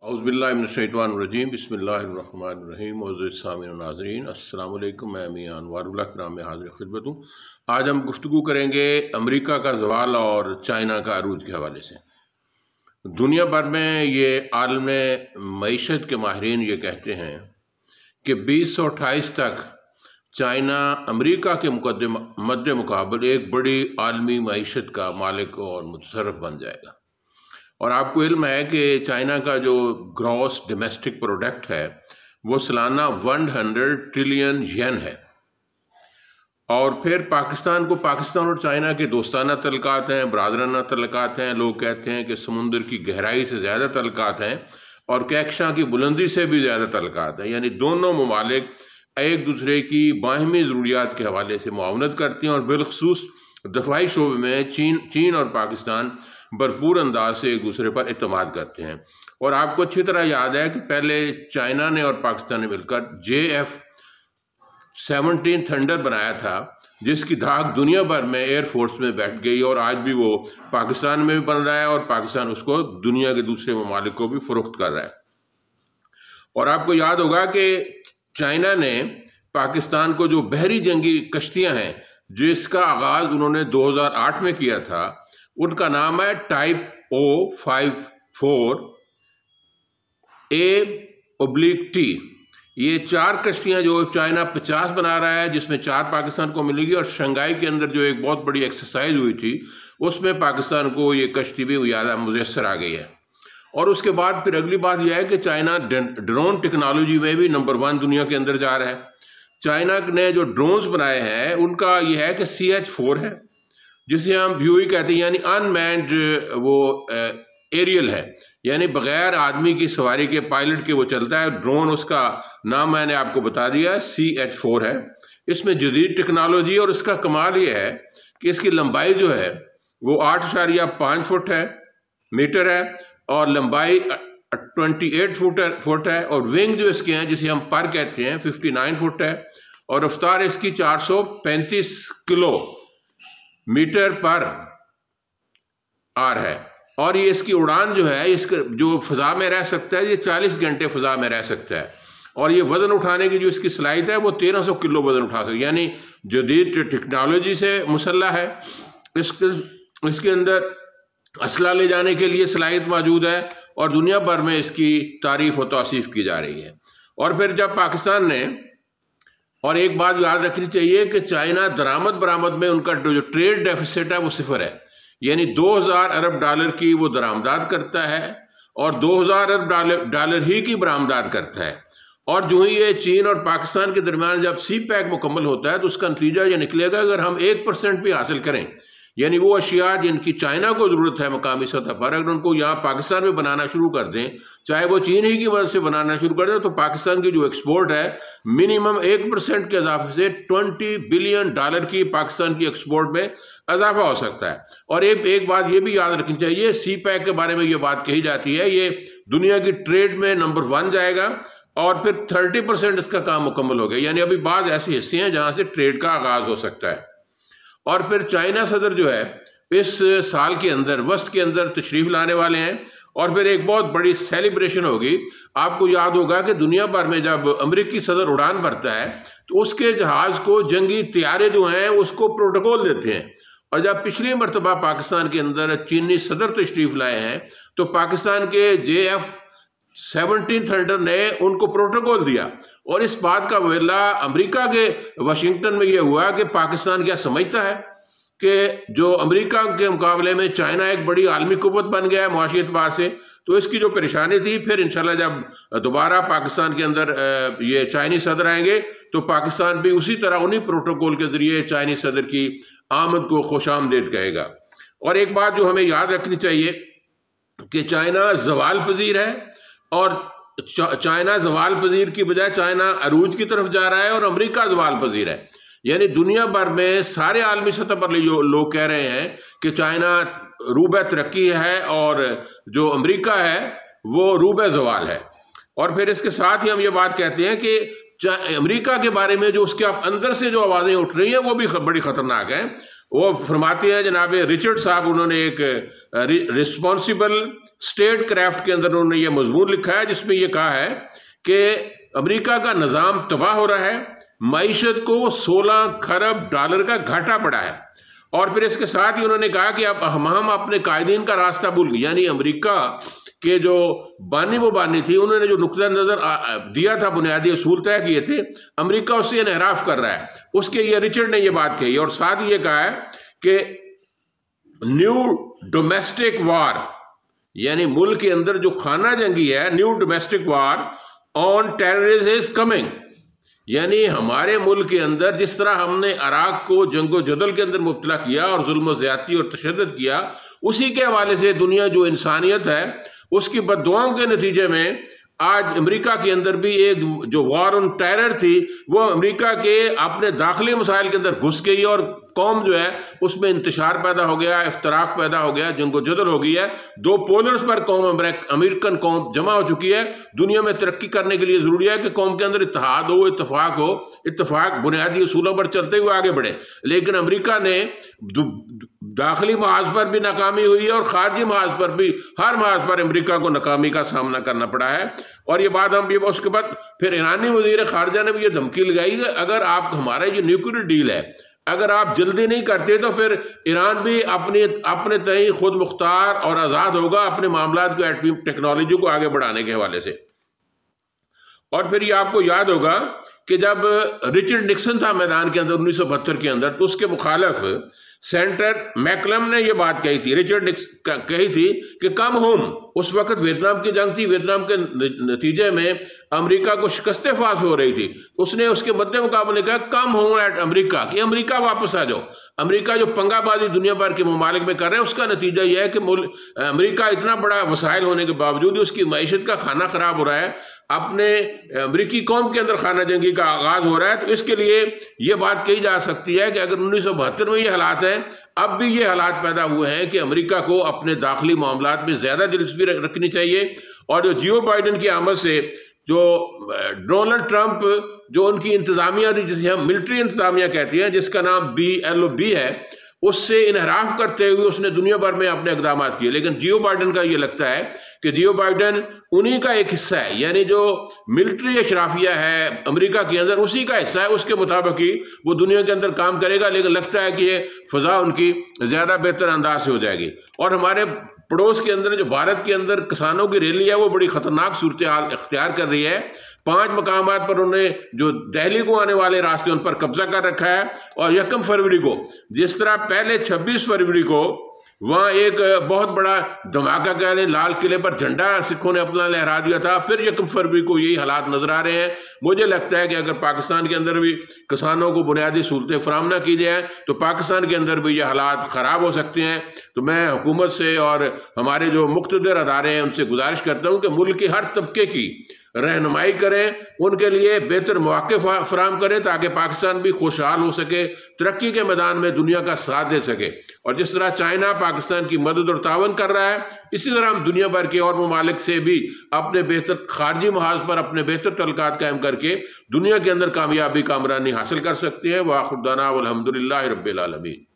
औज़ुबिल्लाहिमिनश्शैतानिर्रजीम बिस्मिल्लाहिर्रहमानिर्रहीम। मोअज़्ज़िज़ सामीन व नाज़रीन, अस्सलामु अलैकुम। मैं मियां अनवारुल्लाह कराम में हाज़िर खिदमत हूँ। आज हम गुफ्तगू करेंगे अमेरिका का ज़वाल और चाइना का अरूज के हवाले से। दुनिया भर में ये आलम मईशत के माहिरीन ये कहते हैं कि 2028 तक चाइना अमेरिका के मद्दे मुकाबल एक बड़ी आलमी मईशत का मालिक और मुतसर्रफ बन जाएगा। और आपको इल्म है कि चाइना का जो ग्रॉस डोमेस्टिक प्रोडक्ट है वो सालाना 100 ट्रिलियन येन है। और फिर पाकिस्तान और चाइना के दोस्ताना तल्लुकात हैं, बरादराना तल्लुकात हैं। लोग कहते हैं कि समुंदर की गहराई से ज़्यादा तल्लुकात हैं और कहकशां की बुलंदी से भी ज़्यादा तल्लुकात हैं। यानी दोनों ममालिक एक दूसरे की बाहमी ज़रूरियात के हवाले से मुआवनत करती हैं और बिलखसूस दफाई शोबे में चीन और पाकिस्तान भरपूर अंदाज से एक दूसरे पर इत्मीनान करते हैं। और आपको अच्छी तरह याद है कि पहले चाइना ने और पाकिस्तान ने मिलकर JF-17 थंडर बनाया था, जिसकी धाक दुनिया भर में एयरफोर्स में बैठ गई और आज भी वो पाकिस्तान में भी बन रहा है और पाकिस्तान उसको दुनिया के दूसरे ममालिक को भी फ़रोख्त कर रहा है। और आपको याद होगा कि चाइना ने पाकिस्तान को जो बहरी जंगी कश्तियाँ हैं जिसका आगाज़ उन्होंने 2008 में किया था, उनका नाम है टाइप O54A/T। ये 4 कश्तियाँ जो चाइना 50 बना रहा है, जिसमें 4 पाकिस्तान को मिलेगी। और शंघाई के अंदर जो एक बहुत बड़ी एक्सरसाइज हुई थी उसमें पाकिस्तान को ये कश्ती भी ज़्यादा मुयस्सर आ गई है। और उसके बाद फिर अगली बात यह है कि चाइना ड्रोन टेक्नोलॉजी में भी नंबर 1 दुनिया के अंदर जा रहा है। चाइना ने जो ड्रोन्स बनाए हैं उनका यह है कि CH-4 है, जिसे हम व्यूई कहते हैं, यानी अनमैन्ड वो एरियल है, यानी बग़ैर आदमी की सवारी के पायलट के वो चलता है ड्रोन। उसका नाम मैंने आपको बता दिया, CH-4 है। इसमें जदीद टेक्नोलॉजी और इसका कमाल ये है कि इसकी लंबाई जो है वो 8.5 मीटर है और लंबाई 28 फुट है। और विंग जो इसके हैं, जिसे हम पर कहते हैं, 59 फुट है। और रफ्तार इसकी 435 किलोमीटर पर आर है। और ये इसकी उड़ान जो है, इसका जो फ़ज़ा में रह सकता है, ये 40 घंटे फ़ज़ा में रह सकता है। और ये वज़न उठाने की जो इसकी सलाहियत है वो 1300 किलो वज़न उठा सकता है, यानी जदीद टेक्नोलॉजी से मुसल्लह है। इसके अंदर असला ले जाने के लिए सलाहियत मौजूद है और दुनिया भर में इसकी तारीफ़ और तौसीफ़ की जा रही है। और फिर जब पाकिस्तान ने, और एक बात याद रखनी चाहिए कि चाइना दरामद बरामद में उनका जो ट्रेड डेफिसिट है वो 0 है, यानी 2000 अरब डॉलर की वो दरामदात करता है और 2000 अरब डॉलर ही की बरामदात करता है। और जो ही ये चीन और पाकिस्तान के दरमियान जब CPEC मुकम्मल होता है तो उसका नतीजा ये निकलेगा, अगर हम 1% भी हासिल करें, यानी वो अशिया जिनकी चाइना को ज़रूरत है मकामी सतह पर, अगर उनको यहाँ पाकिस्तान में बनाना शुरू कर दें, चाहे वो चीन ही की मदद से बनाना शुरू कर दें, तो पाकिस्तान की जो एक्सपोर्ट है मिनिमम 1% के इजाफे से $20 बिलियन की पाकिस्तान की एक्सपोर्ट में इजाफा हो सकता है। और एक बात ये भी याद रखनी चाहिए, CPEC के बारे में ये बात कही जाती है, ये दुनिया की ट्रेड में नंबर 1 जाएगा और फिर 30% इसका काम मुकम्मल हो गया। यानी अभी बाद ऐसे हिस्से हैं जहाँ से ट्रेड का आगाज़ हो सकता है। और फिर चाइना सदर जो है इस साल के अंदर वस्त के अंदर तशरीफ़ लाने वाले हैं और फिर एक बहुत बड़ी सेलिब्रेशन होगी। आपको याद होगा कि दुनिया भर में जब अमेरिकी सदर उड़ान भरता है तो उसके जहाज़ को जंगी तैयारे जो हैं उसको प्रोटोकॉल देते हैं। और जब पिछली मरतबा पाकिस्तान के अंदर चीनी सदर तशरीफ़ लाए हैं तो पाकिस्तान के JF-17 थंडर ने उनको प्रोटोकॉल दिया। और इस बात का वेला अमेरिका के वाशिंगटन में यह हुआ कि पाकिस्तान क्या समझता है कि जो अमेरिका के मुकाबले में चाइना एक बड़ी आलमी कुव्वत बन गया है मुआशी एतबार से। तो इसकी जो परेशानी थी, फिर इंशाल्लाह जब दोबारा पाकिस्तान के अंदर ये चाइनीज़ सदर आएंगे तो पाकिस्तान भी उसी तरह उन्हीं प्रोटोकॉल के ज़रिए चाइनीज़ सदर की आमद को खुशामदीद कहेगा। और एक बात जो हमें याद रखनी चाहिए कि चाइना ज़वाल पजीर है और चाइना ज़वाल पजीर की बजाय चाइना अरूज की तरफ जा रहा है और अमेरिका ज़वाल पजीर है। यानी दुनिया भर में सारे आलमी सतह पर लोग कह रहे हैं कि चाइना रूबे तरक्की है और जो अमेरिका है वो रूबे ज़वाल है। और फिर इसके साथ ही हम ये बात कहते हैं कि امریکہ کے بارے میں جو اس کے اندر سے جو آوازیں اٹھ رہی ہیں وہ بھی بڑی خطرناک ہیں. وہ فرماتے ہیں جناب رچرڈ صاحب، انہوں نے ایک رسپانسیبل اسٹیٹ کرافٹ کے اندر انہوں نے یہ مضمون لکھا ہے جس میں یہ کہا ہے کہ امریکہ کا نظام تباہ ہو رہا ہے، معیشت کو 16 خرب ڈالر کا گھاٹا پڑا ہے. اور پھر اس کے ساتھ ہی انہوں نے کہا کہ اب ہم اپنے قائدین کا راستہ بھول گئے. یعنی امریکہ کے جو بانی تھی انہوں نے جو نقطہ نظر دیا تھا، بنیادی اصول طے کیے تھے، امریکہ اس سے انحراف کر رہا ہے. اس کے یہ رچرڈ نے یہ بات کہی، اور ساتھ یہ کہا ہے کہ نیو ڈومیسٹک وار، یعنی ملک کے اندر جو خانہ جنگی ہے، new domestic war on terrorism is coming. یعنی ہمارے ملک کے اندر جس طرح ہم نے عراق کو جنگ و جدل کے اندر مبتلا کیا اور ظلم و زیادتی اور تشدد کیا، اسی کے حوالے سے دنیا جو انسانیت ہے اس کی بددعاؤں کے نتیجے میں آج امریکہ کے اندر بھی ایک جو وار آن ٹیرر تھی وہ امریکہ کے اپنے داخلی مسائل کے اندر گھس گئی، اور قوم جو ہے اس میں انتشار پیدا ہو گیا، افتراق پیدا ہو گیا، جنگ و جدل ہو گئی ہے. 2 پولرز پر قوم امریکن قوم جمع ہو چکی ہے. دنیا میں ترقی کرنے کے لیے ضروری ہے کہ قوم کے اندر اتحاد ہو، اتفاق بنیادی اصولوں پر چلتے ہوئے آگے بڑھے. لیکن امریکہ نے داخلی محاذ پر بھی ناکامی ہوئی ہے اور خارجی محاذ پر بھی، ہر محاذ پر امریکہ کو ناکامی کا سامنا کرنا پڑا ہے. اور یہ بات اس کے بعد پھر ایرانی وزیر خارجہ نے بھی یہ دھمکی لگائی کہ اگر آپ ہمارا جو نیوکلیئر ڈیل ہے اگر آپ جلدی نہیں کرتے تو پھر ایران بھی اپنے تئیں خود مختار اور آزاد ہوگا اپنے معاملات کو، ایٹمی ٹیکنالوجی کو آگے بڑھانے کے حوالے سے. اور پھر یہ آپ کو یاد ہوگا کہ جب رچرڈ نکسن تھا میدان کے اندر 1972 کے اندر، تو اس کے مخالف سینٹر میکلم نے یہ بات کہی تھی، رچرڈ نکسن کہی تھی کہ کم ہوم. اس وقت ویتنام کی جنگ تھی، ویتنام کے نتیجے میں امریکہ کو شکست فاش ہو رہی تھی. اس نے اس کے مد مقابلے کہا کم ہوم ایٹ امریکہ، کہ امریکہ واپس آ جاؤ. امریکہ جو پنگا بازی دنیا بھر کے ممالک میں کر رہے ہیں اس کا نتیجہ یہ ہے کہ امریکہ اتنا بڑا وسائل ہونے کے باوجود اس کی معیشت کا خانہ خراب ہو رہا ہے، اپنے امریکی قوم کے اندر خانہ جنگی کا آغاز ہو رہا ہے. تو اس کے لیے یہ بات کہی جا سکتی ہے کہ اگر 1972 میں یہ حالات ہیں، اب بھی یہ حالات پیدا ہوئے ہیں کہ امریکہ کو اپنے داخلی معاملات میں زیادہ دلچسپی رکھنی چاہیے. اور جو جیو بائیڈن کی آمد سے جو ڈونلڈ ٹرمپ جو ان کی انتظامیہ تھی، جسے ہم ملٹری انتظامیہ کہتے ہیں، جس کا نام BLOB ہے، اس سے انحراف کرتے ہوئے اس نے دنیا بھر میں اپنے اقدامات کیے. لیکن جیو بائیڈن کا یہ لگتا ہے کہ جیو بائیڈن انہی کا ایک حصہ ہے، یعنی جو ملٹری اشرافیہ ہے امریکہ کے اندر اسی کا حصہ ہے. اس کے مطابق ہی وہ دنیا کے اندر کام کرے گا. لیکن لگتا ہے کہ یہ فضا ان کی زیادہ بہتر انداز سے ہو جائے گی. اور ہمارے پڑوس کے اندر جو بھارت کے اندر کسانوں کی ریلی ہے وہ بڑی خطرناک صورتحال اختیار کر رہی ہے. 5 مقامات پر انہوں نے جو دہلی کو آنے والے راستے ان پر قبضہ کر رکھا ہے. اور 1 فروری کو جس طرح پہلے 26 فروری کو وہاں ایک بہت بڑا دھماکہ کہہ لیں، لال قلعے پر جھنڈا سکھوں نے اپنا لہرا دیا تھا، پھر 1 فروری کو یہی حالات نظر آ رہے ہیں. مجھے لگتا ہے کہ اگر پاکستان کے اندر بھی کسانوں کو بنیادی سہولتیں فراہم نہ کی جائیں تو پاکستان کے اندر بھی یہ حالات خراب ہو سکتے ہیں. تو میں حکومت سے اور ہمارے جو مقتدر ادارے ہیں ان سے گزارش کرتا ہوں کہ ملک کے ہر طبقے کی رہنمائی کریں، ان کے لیے بہتر مواقع فراہم کریں تاکہ پاکستان بھی خوشحال ہو سکے، ترقی کے میدان میں دنیا کا ساتھ دے سکے. اور جس طرح چائنا پاکستان کی مدد اور تعاون کر رہا ہے، اسی طرح ہم دنیا بھر کے اور ممالک سے بھی اپنے بہتر خارجی محاذ پر اپنے بہتر تعلقات قائم کر کے دنیا کے اندر کامیابی کامرانی حاصل کر سکتے ہیں. وآخر دعوانا والحمدللہ رب العالمین.